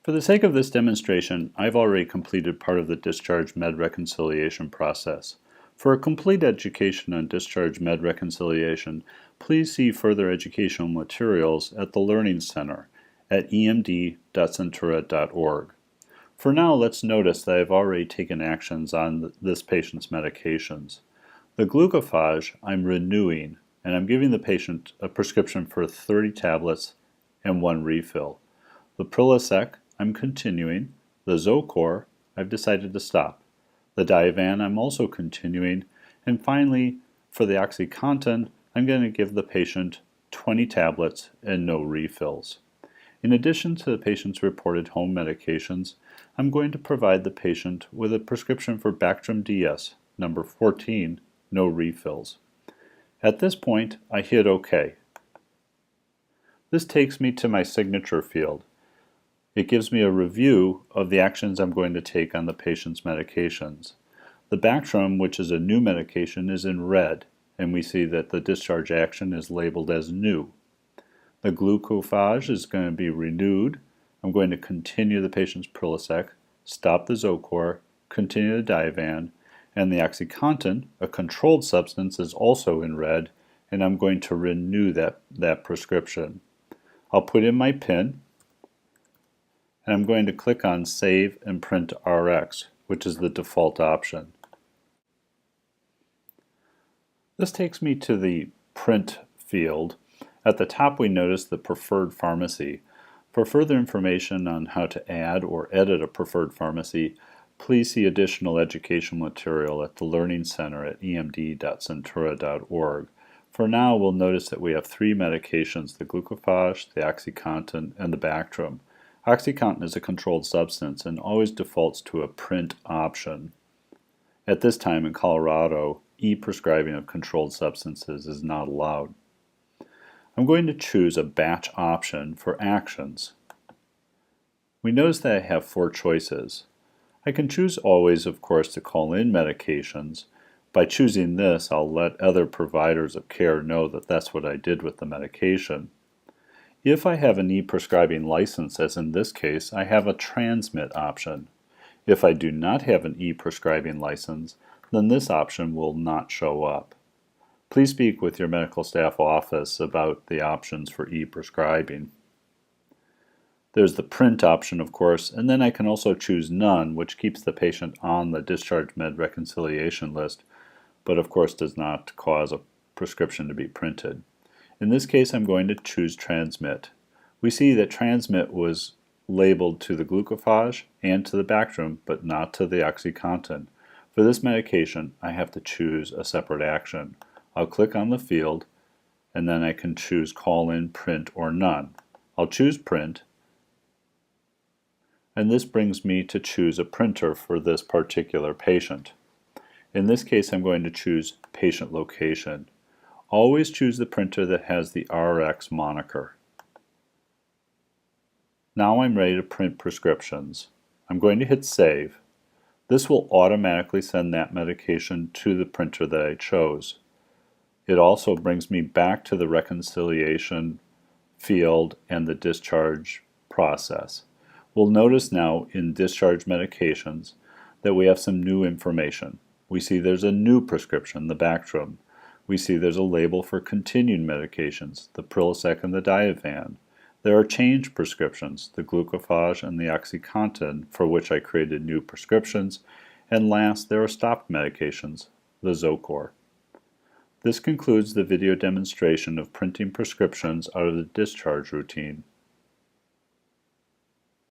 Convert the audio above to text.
For the sake of this demonstration, I've already completed part of the discharge med reconciliation process. For a complete education on discharge med reconciliation, please see further educational materials at the Learning Center at emd.centura.org. For now, let's notice that I've already taken actions on this patient's medications. The glucophage I'm renewing, and I'm giving the patient a prescription for 30 tablets and 1 refill. The Prilosec I'm continuing. The Zocor I've decided to stop. The Diovan I'm also continuing. And finally, for the OxyContin, I'm going to give the patient 20 tablets and no refills. In addition to the patient's reported home medications, I'm going to provide the patient with a prescription for Bactrim DS, number 14, no refills. At this point, I hit OK. This takes me to my signature field. It gives me a review of the actions I'm going to take on the patient's medications. The Bactrim, which is a new medication, is in red, and we see that the discharge action is labeled as new. The glucophage is going to be renewed. I'm going to continue the patient's Prilosec, stop the Zocor, continue the Diovan, and the OxyContin, a controlled substance, is also in red, and I'm going to renew that prescription. I'll put in my PIN, and I'm going to click on Save and Print RX, which is the default option. This takes me to the Print field. At the top we notice the preferred pharmacy. For further information on how to add or edit a preferred pharmacy, please see additional educational material at the Learning Center at emd.centura.org. For now, we'll notice that we have 3 medications, the glucophage, the OxyContin, and the Bactrim. OxyContin is a controlled substance and always defaults to a print option. At this time in Colorado, e-prescribing of controlled substances is not allowed. I'm going to choose a batch option for actions. We notice that I have 4 choices. I can choose always, of course, to call in medications. By choosing this, I'll let other providers of care know that that's what I did with the medication. If I have an e-prescribing license, as in this case, I have a transmit option. If I do not have an e-prescribing license, then this option will not show up. Please speak with your medical staff office about the options for e-prescribing. There's the print option, of course, and then I can also choose none, which keeps the patient on the discharge med reconciliation list, but of course does not cause a prescription to be printed. In this case, I'm going to choose transmit. We see that transmit was labeled to the glucophage and to the Bactrim, but not to the OxyContin. For this medication, I have to choose a separate action. I'll click on the field, and then I can choose call in, print, or none. I'll choose print, and this brings me to choose a printer for this particular patient. In this case, I'm going to choose patient location. Always choose the printer that has the RX moniker. Now I'm ready to print prescriptions. I'm going to hit save. This will automatically send that medication to the printer that I chose. It also brings me back to the reconciliation field and the discharge process. We'll notice now in discharge medications that we have some new information. We see there's a new prescription, the Bactrim. We see there's a label for continued medications, the Prilosec and the Diovan. There are changed prescriptions, the glucophage and the OxyContin, for which I created new prescriptions. And last, there are stopped medications, the Zocor. This concludes the video demonstration of printing prescriptions out of the discharge routine.